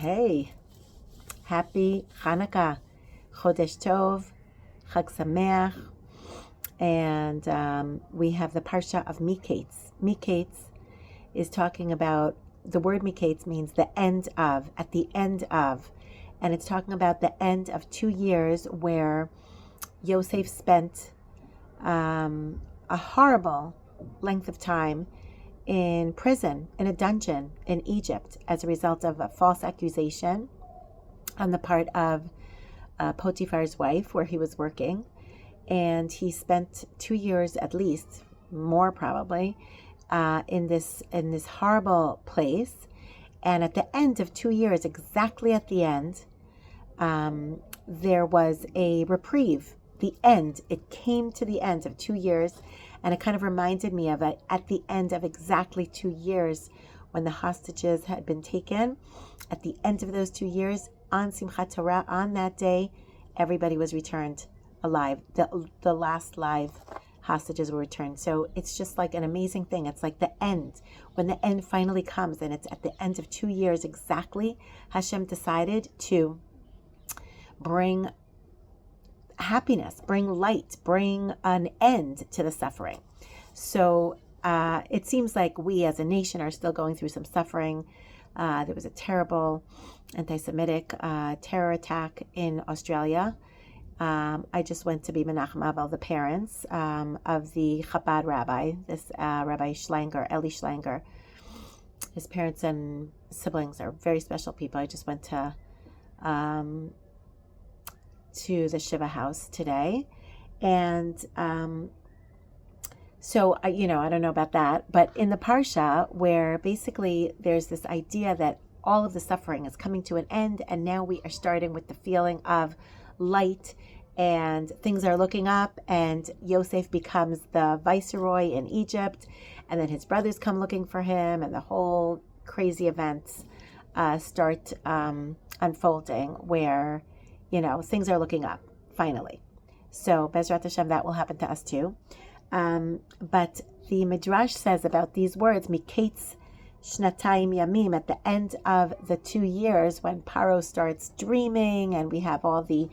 Hey, happy Hanukkah, Chodesh Tov, Chag Sameach, and we have the Parsha of Miketz. Miketz is talking about, the word Miketz means the end of, at the end of, and it's talking about the end of 2 years where Yosef spent a horrible length of time in prison, in a dungeon in Egypt, as a result of a false accusation on the part of Potiphar's wife, where he was working. And he spent 2 years, at least, more probably, in this horrible place. And at the end of 2 years, exactly at the end, there was a reprieve. The end. It came to the end of 2 years, and it kind of reminded me of it at the end of exactly 2 years when the hostages had been taken. At the end of those 2 years, on Simchat Torah, on that day, everybody was returned alive. The last live hostages were returned. So it's just like an amazing thing. It's like the end. When the end finally comes, and it's at the end of 2 years exactly, Hashem decided to bring happiness, bring light, bring an end to the suffering. So it seems like we as a nation are still going through some suffering. There was a terrible anti-Semitic terror attack in Australia. I just went to be Menachem Avel, the parents of the Chabad rabbi, this Rabbi Schlanger, Eli Schlanger. His parents and siblings are very special people. I just went to the Shiva house today. And so, I don't know about that, but in the Parsha, where basically there's this idea that all of the suffering is coming to an end, and now we are starting with the feeling of light, and things are looking up, and Yosef becomes the viceroy in Egypt, and then his brothers come looking for him, and the whole crazy events start unfolding where things are looking up, finally. So, Bezrat Hashem, that will happen to us too. But the Midrash says about these words, Miketz Shnatayim Yamim, at the end of the 2 years when Paro starts dreaming, and we have all the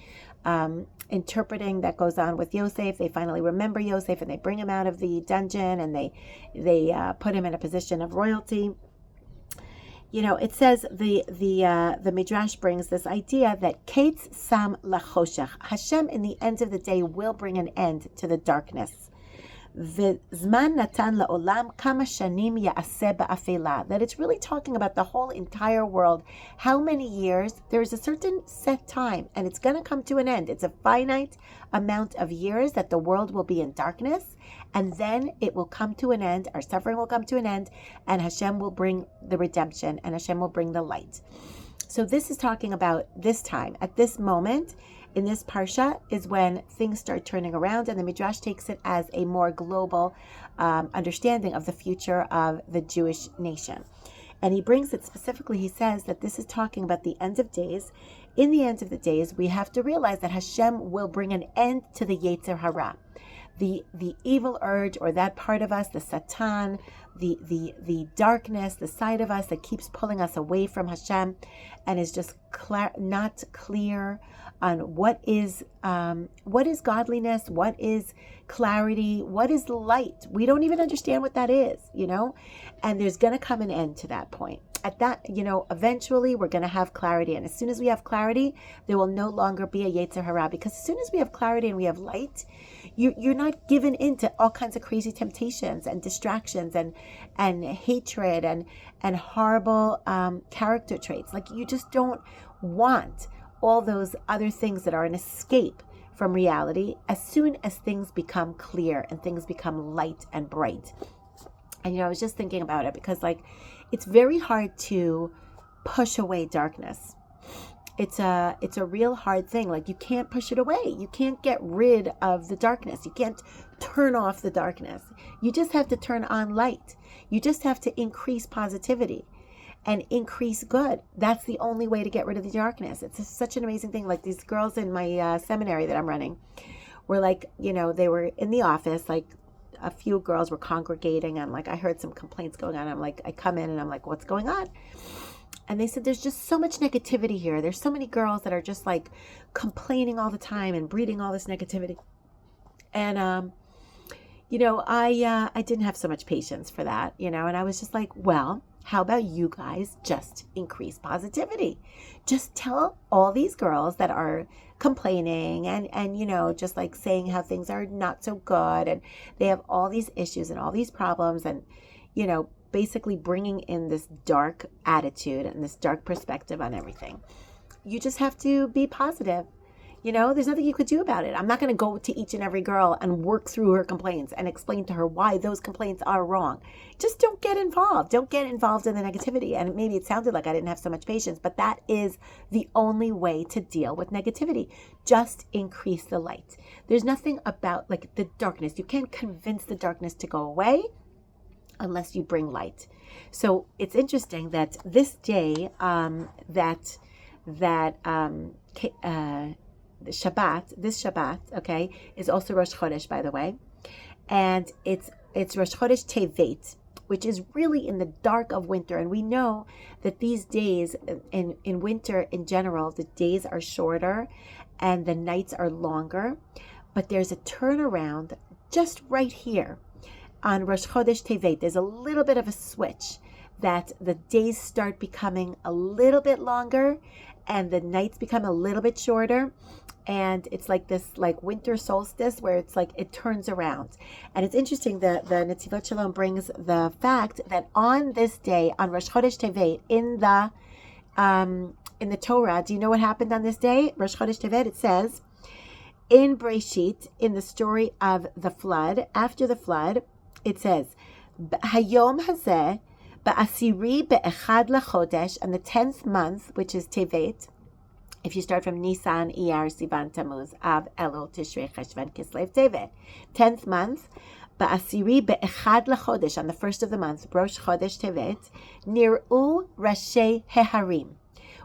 interpreting that goes on with Yosef. They finally remember Yosef, and they bring him out of the dungeon, and they put him in a position of royalty. It says the Midrash brings this idea that Ketz Sam Lachoshech, Hashem in the end of the day will bring an end to the darkness. V'zman natan la'olam kama shanim ya'aseh ba'afela. That it's really talking about the whole entire world. How many years? There is a certain set time, and it's going to come to an end. It's a finite amount of years that the world will be in darkness, and then it will come to an end. Our suffering will come to an end, and Hashem will bring the redemption, and Hashem will bring the light. So this is talking about this time. At this moment, in this parsha, is when things start turning around, and the Midrash takes it as a more global understanding of the future of the Jewish nation. And he brings it specifically, he says that this is talking about the end of days. In the end of the days, we have to realize that Hashem will bring an end to the Yetzer Hara, the evil urge, or that part of us, the Satan, the darkness, the side of us that keeps pulling us away from Hashem and is just not clear on what is godliness, what is clarity, what is light. We don't even understand what that is, and there's going to come an end to that point. At that, eventually we're going to have clarity, and as soon as we have clarity, there will no longer be a Yetzer Hara, because as soon as we have clarity and we have light, you're not given into all kinds of crazy temptations and distractions and hatred and horrible character traits. Like, you just don't want all those other things that are an escape from reality as soon as things become clear and things become light and bright. And I was just thinking about it because it's very hard to push away darkness. It's a real hard thing. You can't push it away. You can't get rid of the darkness. You can't turn off the darkness. You just have to turn on light. You just have to increase positivity and increase good. That's the only way to get rid of the darkness. It's such an amazing thing. These girls in my seminary that I'm running were they were in the office, a few girls were congregating, and I heard some complaints going on. I come in and I'm like, what's going on? And they said there's just so much negativity here. There's so many girls that are just like complaining all the time and breeding all this negativity. And I didn't have so much patience for that, and I was just like, well, how about you guys just increase positivity? Just tell all these girls that are complaining and just like saying how things are not so good and they have all these issues and all these problems and, basically bringing in this dark attitude and this dark perspective on everything. You just have to be positive. There's nothing you could do about it. I'm not going to go to each and every girl and work through her complaints and explain to her why those complaints are wrong. Just don't get involved. Don't get involved in the negativity. And maybe it sounded like I didn't have so much patience, but that is the only way to deal with negativity. Just increase the light. There's nothing about like the darkness. You can't convince the darkness to go away unless you bring light. So it's interesting that this day, this Shabbat, okay, is also Rosh Chodesh, by the way, and it's Rosh Chodesh Tevet, which is really in the dark of winter, and we know that these days in winter in general, the days are shorter and the nights are longer, but there's a turnaround just right here on Rosh Chodesh Tevet. There's a little bit of a switch that the days start becoming a little bit longer and the nights become a little bit shorter. And it's like this like winter solstice where it's like it turns around. And it's interesting that the Netivot Shalom brings the fact that on this day, on Rosh Chodesh Tevet, in the Torah, do you know what happened on this day? Rosh Chodesh Tevet, it says, in Breshit, in the story of the flood, after the flood, it says, Hayom Hazeh, Ba'asiri be'echad lachodesh, and the 10th month, which is Tevet, if you start from Nisan, Iyar, Sivan, Tammuz, Av, Elul, Tishrei, Cheshvan, Kislev, Tevet. 10th month, Ba'asiri be'echad lachodesh, on the first of the month, Rosh Chodesh Tevet, Nir'u Rashi Heharim.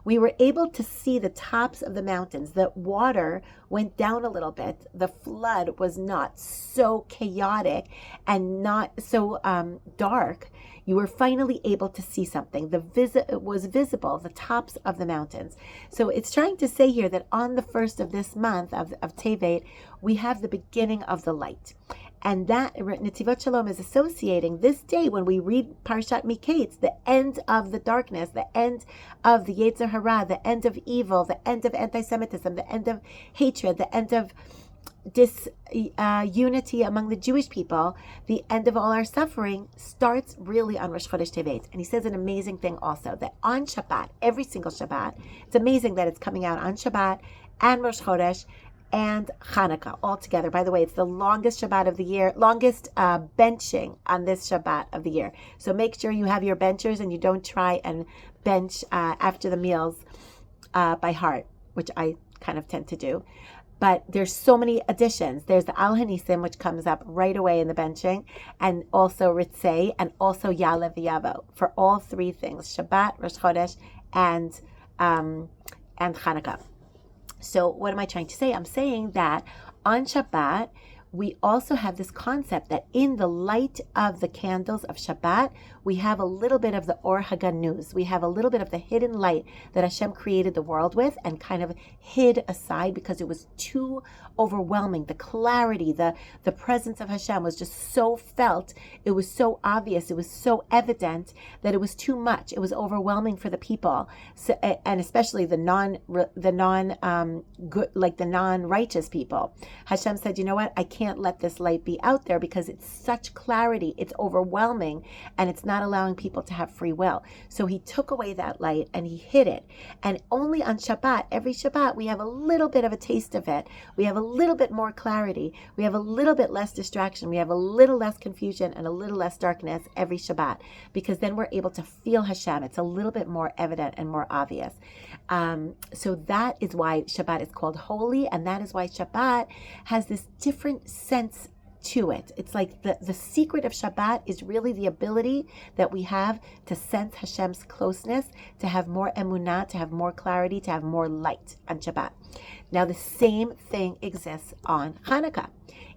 We were able to see the tops of the mountains. The water went down a little bit. The flood was not so chaotic and not so dark. You were finally able to see something. It was visible, the tops of the mountains. So it's trying to say here that on the first of this month of Tevet, we have the beginning of the light. And that Netivot Shalom is associating this day when we read Parshat Miketz, the end of the darkness, the end of the Yetzer Hara, the end of evil, the end of anti-Semitism, the end of hatred, the end of disunity among the Jewish people, the end of all our suffering starts really on Rosh Chodesh Tevet. And he says an amazing thing also, that on Shabbat, every single Shabbat, it's amazing that it's coming out on Shabbat and Rosh Chodesh and Hanukkah all together. By the way, it's the longest Shabbat of the year, longest benching on this Shabbat of the year. So make sure you have your benchers and you don't try and bench after the meals by heart, which I kind of tend to do. But there's so many additions. There's the Al Hanisim, which comes up right away in the benching, and also Ritzei, and also Ya'aleh V'Yavo, for all three things, Shabbat, Rosh Chodesh, and Hanukkah. So what am I trying to say? I'm saying that on Shabbat, we also have this concept that in the light of the candles of Shabbat, we have a little bit of the Or HaGanuz. We have a little bit of the hidden light that Hashem created the world with and kind of hid aside because it was too overwhelming. The clarity, the presence of Hashem was just so felt. It was so obvious. It was so evident that it was too much. It was overwhelming for the people, so, and especially the non-righteous people. Hashem said, you know what? I can't let this light be out there because it's such clarity. It's overwhelming, and it's not allowing people to have free will. So he took away that light and he hid it. And only on Shabbat, every Shabbat, we have a little bit of a taste of it. We have a little bit more clarity. We have a little bit less distraction. We have a little less confusion and a little less darkness every Shabbat, because then we're able to feel Hashem. It's a little bit more evident and more obvious. So that is why Shabbat is called holy, and that is why Shabbat has this different sense to it. It's like the secret of Shabbat is really the ability that we have to sense Hashem's closeness, to have more emunah, to have more clarity, to have more light on Shabbat. Now the same thing exists on Hanukkah.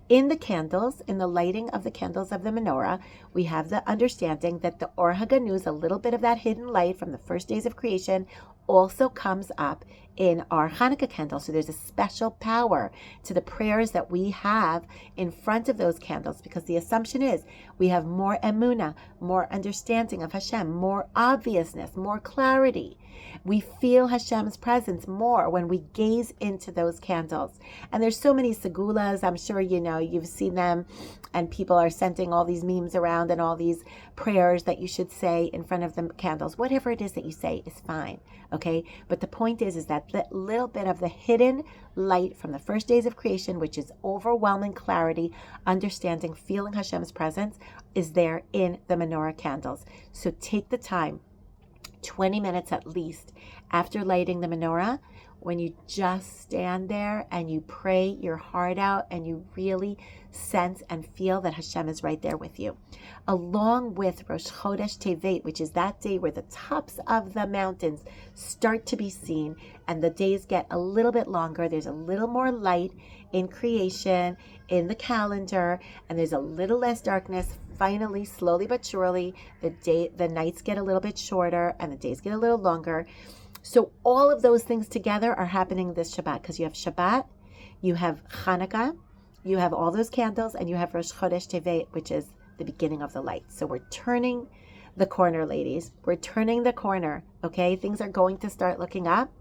In the candles, in the lighting of the candles of the menorah, we have the understanding that the Or HaGanuz, a little bit of that hidden light from the first days of creation, also comes up in our Hanukkah candles. So there's a special power to the prayers that we have in front of those candles, because the assumption is we have more emunah, more understanding of Hashem, more obviousness, more clarity. We feel Hashem's presence more when we gaze into those candles. And there's so many segulas, I'm sure you know, you've seen them, and people are sending all these memes around and all these prayers that you should say in front of the candles. Whatever it is that you say is fine, okay? But the point is that the little bit of the hidden light from the first days of creation, which is overwhelming clarity, understanding, feeling Hashem's presence, is there in the menorah candles. So take the time, 20 minutes at least, after lighting the menorah, when you just stand there and you pray your heart out and you really sense and feel that Hashem is right there with you. Along with Rosh Chodesh Tevet, which is that day where the tops of the mountains start to be seen and the days get a little bit longer. There's a little more light in creation, in the calendar, and there's a little less darkness. Finally, slowly but surely, the nights get a little bit shorter and the days get a little longer. So all of those things together are happening this Shabbat, because you have Shabbat, you have Hanukkah, you have all those candles, and you have Rosh Chodesh Tevet, which is the beginning of the light. So we're turning the corner, ladies. We're turning the corner, okay? Things are going to start looking up,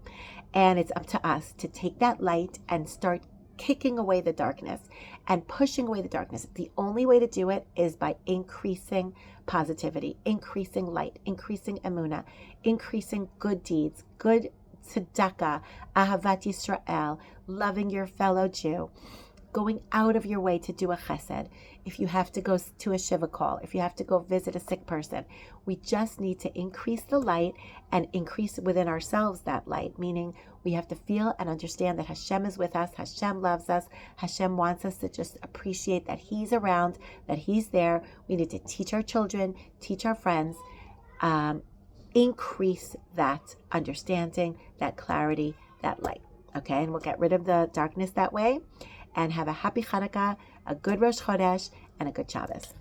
and it's up to us to take that light and start kicking away the darkness and pushing away the darkness. The only way to do it is by increasing positivity, increasing light, increasing emunah, increasing good deeds, good tzedakah, ahavat Yisrael, loving your fellow Jew, going out of your way to do a chesed. If you have to go to a shiva call, if you have to go visit a sick person, we just need to increase the light and increase within ourselves that light, meaning we have to feel and understand that Hashem is with us, Hashem loves us, Hashem wants us to just appreciate that He's around, that He's there. We need to teach our children, teach our friends, increase that understanding, that clarity, that light. Okay, and we'll get rid of the darkness that way, and have a happy Hanukkah, a good Rosh Chodesh, and a good Shabbos.